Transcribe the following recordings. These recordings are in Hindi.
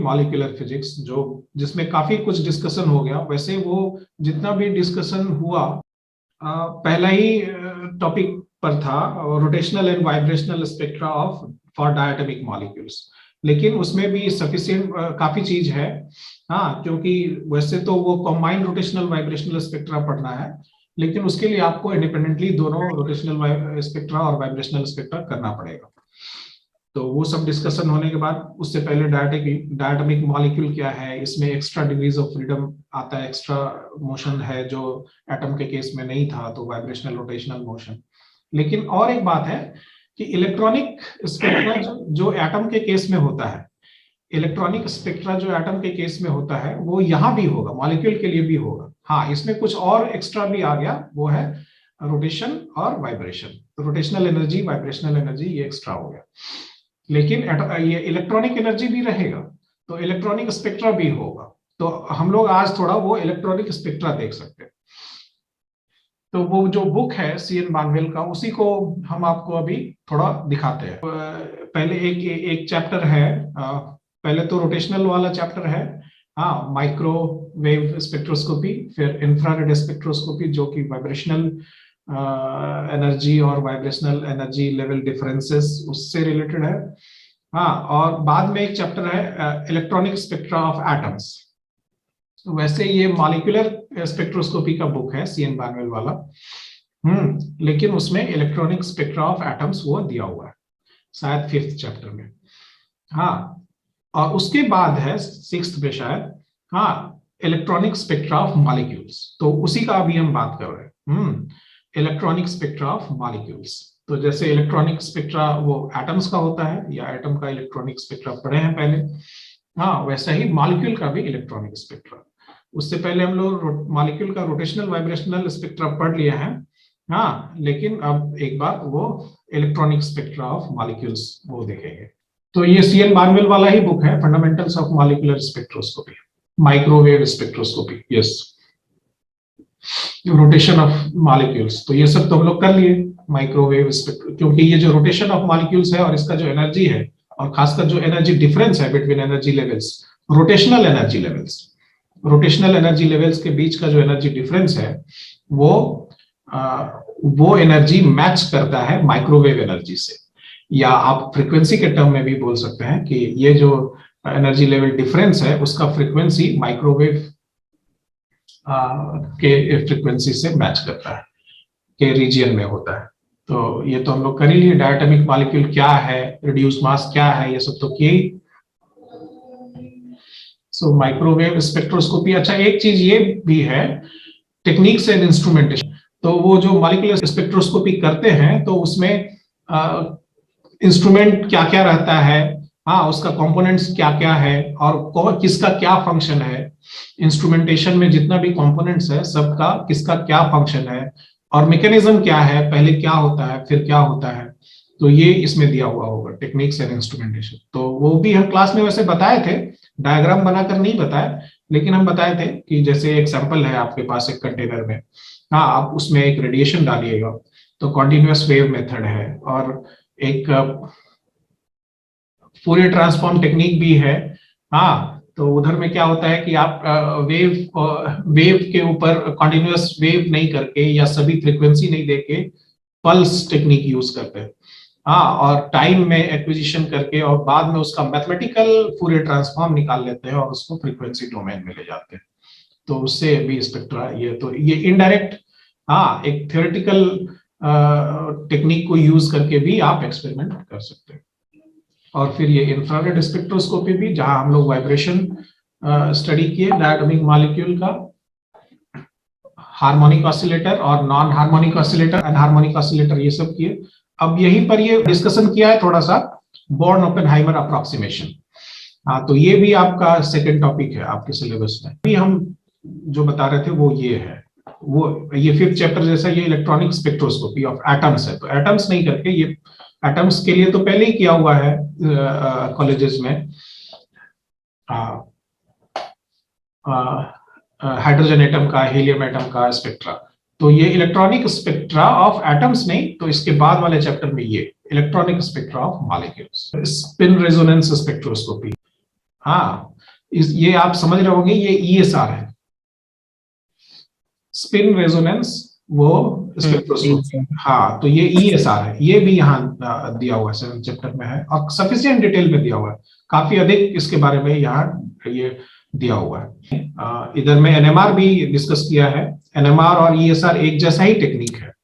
मॉलिक्यूलर फिजिक्स, जो जिसमें काफी कुछ डिस्कशन हो गया। वैसे वो जितना भी डिस्कशन हुआ पहला ही टॉपिक पर था, rotational and vibrational spectra of for diatomic molecules, लेकिन उसमें भी सफिशिएंट काफी चीज है। हाँ, क्योंकि वैसे तो वो कॉम्बाइंड रोटेशनल वाइब्रेशनल स्पेक्ट्रा पढ़ना है, लेकिन उसके लिए आपको इंडिपेंडेंटली दोनों रोटेशनल स्पेक्ट्रा और वाइब्रेशनल स्पेक्ट्रा करना पड़ेगा। तो वो सब डिस्कशन होने के बाद, उससे पहले डायटोमिक मॉलिक्यूल क्या है, इसमें एक्स्ट्रा डिग्रीज ऑफ फ्रीडम आता है, एक्स्ट्रा मोशन है जो एटम के केस में नहीं था, तो वाइब्रेशनल रोटेशनल मोशन। लेकिन और एक बात है कि इलेक्ट्रॉनिक स्पेक्ट्रा जो एटम के केस में होता है, इलेक्ट्रॉनिक स्पेक्ट्रा जो एटम के केस में होता है वो यहाँ भी होगा, मॉलिक्यूल के लिए भी होगा। हाँ, इसमें कुछ और एक्स्ट्रा भी आ गया, वो है रोटेशन और vibration. Rotational energy, vibrational energy, ये एक्स्ट्रा हो गया। लेकिन ये इलेक्ट्रॉनिक एनर्जी भी रहेगा, तो इलेक्ट्रॉनिक स्पेक्ट्रा भी होगा। तो हम लोग आज थोड़ा वो इलेक्ट्रॉनिक स्पेक्ट्रा देख सकते हैं। तो वो जो बुक है सीएन बानवेल का, उसी को हम आपको अभी थोड़ा दिखाते हैं। पहले एक चैप्टर है, पहले तो रोटेशनल वाला चैप्टर है, हाँ, माइक्रोवेव स्पेक्ट्रोस्कोपी, फिर इंफ्रारेड स्पेक्ट्रोस्कोपी जो कि वाइब्रेशनल एनर्जी और वाइब्रेशनल एनर्जी लेवल डिफरेंसेस उससे रिलेटेड है। हाँ, और बाद में एक चैप्टर है इलेक्ट्रॉनिक स्पेक्ट्रा ऑफ एटम्स। वैसे ये मॉलिक्यूलर स्पेक्ट्रोस्कोपी का बुक है सीएन बानवेल वाला, लेकिन उसमें इलेक्ट्रॉनिक स्पेक्ट्रा ऑफ एटम्स वो दिया हुआ है शायद 5th चैप्टर में। हाँ, और उसके बाद है 6th में शायद, हाँ, इलेक्ट्रॉनिक स्पेक्ट्रा ऑफ मॉलिक्यूल्स। तो उसी का अभी हम बात कर रहे हैं, इलेक्ट्रॉनिक स्पेक्ट्रा ऑफ मॉलिक्यूल्स। तो जैसे इलेक्ट्रॉनिक स्पेक्ट्रा वो एटम्स का होता है, या एटम का इलेक्ट्रॉनिक स्पेक्ट्रा पढ़े हैं पहले, हाँ, वैसा ही मॉलिक्यूल का भी इलेक्ट्रॉनिक स्पेक्ट्रा। उससे पहले हम लोग मॉलिक्यूल का रोटेशनल वाइब्रेशनल स्पेक्ट्रा पढ़ लिया है, हाँ, लेकिन अब एक बार वो इलेक्ट्रॉनिक स्पेक्ट्रा ऑफ मॉलिक्यूल्स वो देखेंगे। तो ये सीएन बानवेल वाला ही बुक है, fundamentals of molecular spectroscopy, microwave spectroscopy, yes, rotation of molecules. तो ये सब तो हम लोग कर लिए माइक्रोवेव स्पेक्ट्रो, क्योंकि ये जो रोटेशन ऑफ मॉलिक्यूल्स है और इसका जो एनर्जी है, और खासकर जो एनर्जी डिफरेंस है between energy levels, rotational energy levels, rotational energy levels के बीच का जो एनर्जी डिफरेंस है, वो एनर्जी मैच करता है माइक्रोवेव एनर्जी से। या आप फ्रीक्वेंसी के टर्म में भी बोल सकते हैं कि ये जो एनर्जी लेवल डिफरेंस है उसका फ्रीक्वेंसी माइक्रोवेव के फ्रीक्वेंसी से मैच करता है, के रीजियन में होता है। तो ये तो हम लोग कर ही लिए, डायटोमिक मॉलिक्यूल क्या है, रिड्यूस मास क्या है, ये सब तो किए ही। सो माइक्रोवेव स्पेक्ट्रोस्कोपी। अच्छा, एक चीज ये भी है, टेक्निक्स एंड इंस्ट्रूमेंटेशन। तो वो जो मॉलिक्यूलर स्पेक्ट्रोस्कोपी करते हैं तो उसमें इंस्ट्रूमेंट क्या क्या रहता है, हाँ, उसका कंपोनेंट्स क्या क्या है, और किसका क्या फंक्शन है। इंस्ट्रूमेंटेशन में जितना भी कंपोनेंट्स है सबका किसका क्या फंक्शन है, और मैकेनिज्म क्या है, पहले क्या होता है फिर क्या होता है। तो ये इसमें दिया हुआ होगा, टेक्निक्स एंड इंस्ट्रूमेंटेशन। तो वो भी हम क्लास में वैसे बताए थे, डायग्राम बनाकर नहीं बताए, लेकिन हम बताए थे कि जैसे एक सैंपल है आपके पास एक कंटेनर में, हाँ, आप उसमें एक रेडिएशन डालिएगा तो कॉन्टिन्यूअस वेव मेथड है, और एक फूरियर ट्रांसफॉर्म टेक्निक भी है। हाँ, तो उधर में क्या होता है कि आप वेव के ऊपर कॉन्टिन्यूअस वेव नहीं करके या सभी फ्रीक्वेंसी नहीं देके पल्स टेक्निक यूज करते हैं, हाँ, और टाइम में एक्विजिशन करके और बाद में उसका मैथमेटिकल फूरियर ट्रांसफॉर्म निकाल लेते हैं और उसको फ्रीक्वेंसी डोमेन में ले जाते हैं। तो उससे भी स्पेक्ट्रा, ये इनडायरेक्ट, हाँ, एक थियोरेटिकल टेक्निक को यूज करके भी आप एक्सपेरिमेंट कर सकते हैं। और फिर ये इंफ्रारेड स्पेक्ट्रोस्कोपी भी, जहां हम लोग वाइब्रेशन स्टडी किए डायटोमिक मॉलिक्यूल का, हार्मोनिक ऑसिलेटर और non harmonic oscillator, enharmonic oscillator, ये सब किए। अब यहीं पर ये डिस्कशन किया है थोड़ा सा बॉर्न ओपेनहाइमर अप्रोक्सीमेशन। हाँ, तो ये भी आपका सेकंड टॉपिक है आपके सिलेबस में। अभी हम जो बता रहे थे वो ये है, वो ये 5th चैप्टर जैसा ये इलेक्ट्रॉनिक स्पेक्ट्रोस्कोपी ऑफ एटम्स है। तो एटम्स नहीं करके ये एटम्स के लिए तो पहले ही किया हुआ है कॉलेजेस में, हाइड्रोजन एटम का, हीलियम एटम का स्पेक्ट्रा। तो ये इलेक्ट्रॉनिक स्पेक्ट्रा ऑफ एटम्स नहीं, तो इसके बाद वाले चैप्टर में ये electronic spectra of molecules, spin resonance spectroscopy. हाँ, ये आप समझ रहे होंगे, ये ईएसआर है, स्पिन रेजोनेंस वो स्पेक्ट्रोस्कोपी। हाँ, तो ये ईएसआर है, ये भी यहाँ दिया हुआ है, 7th चैप्टर में है और सफिशिएंट डिटेल में दिया हुआ है, काफी अधिक इसके बारे में यहाँ ये दिया हुआ है। इधर में एनएमआर भी डिस्कस किया है। एनएमआर और ईएसआर एक जैसा ही टेक्निक है।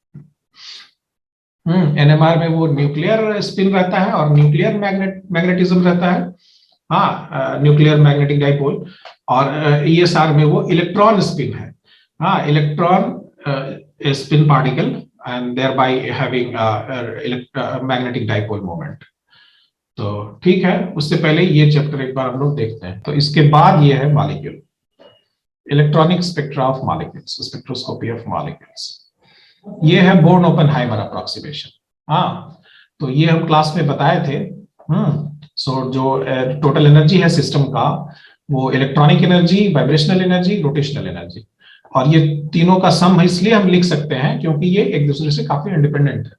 एनएमआर में वो न्यूक्लियर स्पिन रहता है और न्यूक्लियर मैग्नेटिज्म रहता है, हाँ, न्यूक्लियर मैग्नेटिक डाइपोल। और ईएसआर में वो इलेक्ट्रॉन स्पिन है, हाँ, electron spin particle and thereby having magnetic dipole moment. तो ठीक है, उससे पहले ये चैप्टर एक बार हम लोग देखते हैं। तो इसके बाद ये है molecule, electronic spectra of molecules, spectroscopy of molecules. ये है बोर्न ओपेनहाइमर अप्रोक्सीमेशन। हाँ, तो ये हम क्लास में बताए थे। सो जो टोटल एनर्जी है सिस्टम का, वो electronic energy, vibrational energy, rotational energy, और ये तीनों का सम इसलिए हम लिख सकते हैं क्योंकि ये एक दूसरे से काफी इंडिपेंडेंट है।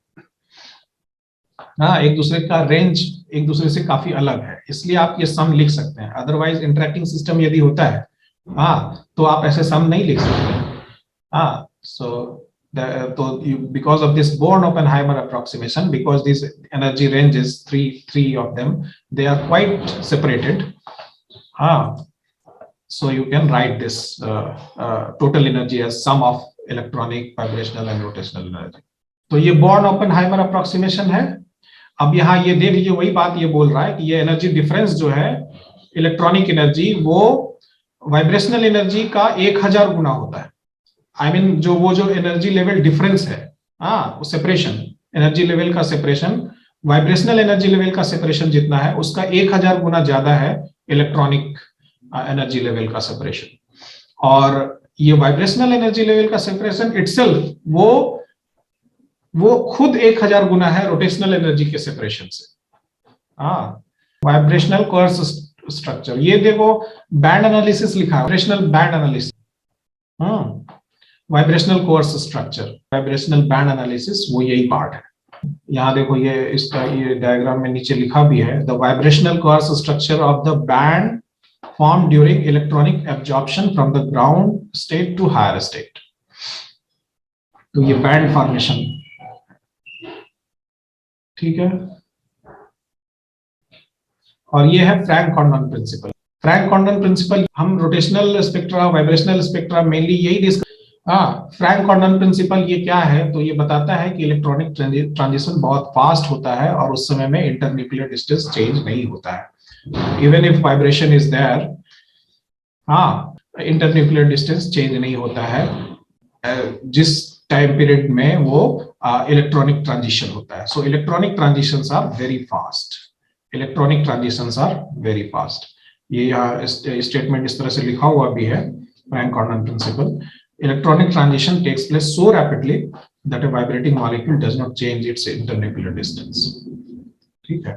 हाँ, एक दूसरे का रेंज एक दूसरे से काफी अलग है, इसलिए आप ये सम लिख सकते हैं। अदरवाइज इंटरेक्टिंग सिस्टम यदि होता है, हाँ, तो आप ऐसे सम नहीं लिख सकते। हाँ, so because of this Born-Oppenheimer approximation, because these energy ranges, three of them, they are quite separated. So you can write this total energy as sum of electronic, vibrational and rotational energy. तो ये Born-Oppenheimer approximation है। अब यहाँ ये देख लीजिए, वही बात ये बोल रहा है कि ये एनर्जी डिफरेंस जो है, इलेक्ट्रॉनिक एनर्जी वो वाइब्रेशनल एनर्जी का 1000 गुना होता है। I mean, जो एनर्जी लेवल डिफरेंस है, हाँ, वो सेपरेशन, एनर्जी लेवल का सेपरेशन, वाइब्रेशनल एनर्जी लेवल का सेपरेशन जितना है, उसका 1000 गुना ज्यादा है इलेक्ट्रॉनिक एनर्जी लेवल का सेपरेशन। और ये वाइब्रेशनल एनर्जी लेवल का सेपरेशन इटसेल्फ वो खुद 1000 गुना है रोटेशनल एनर्जी के सेपरेशन से। हाँ, वाइब्रेशनल कोर्स स्ट्रक्चर, ये देखो बैंड एनालिसिस लिखा है, vibrational band analysis, vibrational coarse structure, vibrational band analysis, वो यही पार्ट है। यहाँ देखो, ये इसका ये डायग्राम में नीचे लिखा भी है, the vibrational coarse structure of the band form during electronic absorption from the ground state to higher state. तो ये बैंड फॉर्मेशन, ठीक है। और ये है Franck Condon principle. Franck Condon principle, हम rotational spectra, vibrational spectra mainly यही डिस्कस। फ्रैंक कॉंडन प्रिंसिपल ये क्या है, तो ये बताता है कि इलेक्ट्रॉनिक ट्रांजिशन बहुत फास्ट होता है और उस समय में इंटरन्यूक्लियर डिस्टेंस चेंज नहीं होता है। Even if vibration is there, हाँ, इंटरन्यूक्लियर डिस्टेंस चेंज नहीं होता है जिस टाइम पीरियड में वो इलेक्ट्रॉनिक ट्रांजिशन होता है। So electronic transitions are very fast, electronic transitions are very fast. ये यहाँ स्टेटमेंट इस तरह से लिखा हुआ भी है, Franck Condon principle. Electronic transition takes place so rapidly that a vibrating molecule does not change its internuclear distance. ठीक है,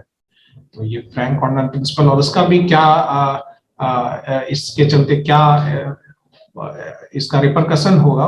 तो ये फ्रैंक कॉंडन प्रिंसिपल, और उसका भी क्या इसके चलते क्या इसका रिपरकशन होगा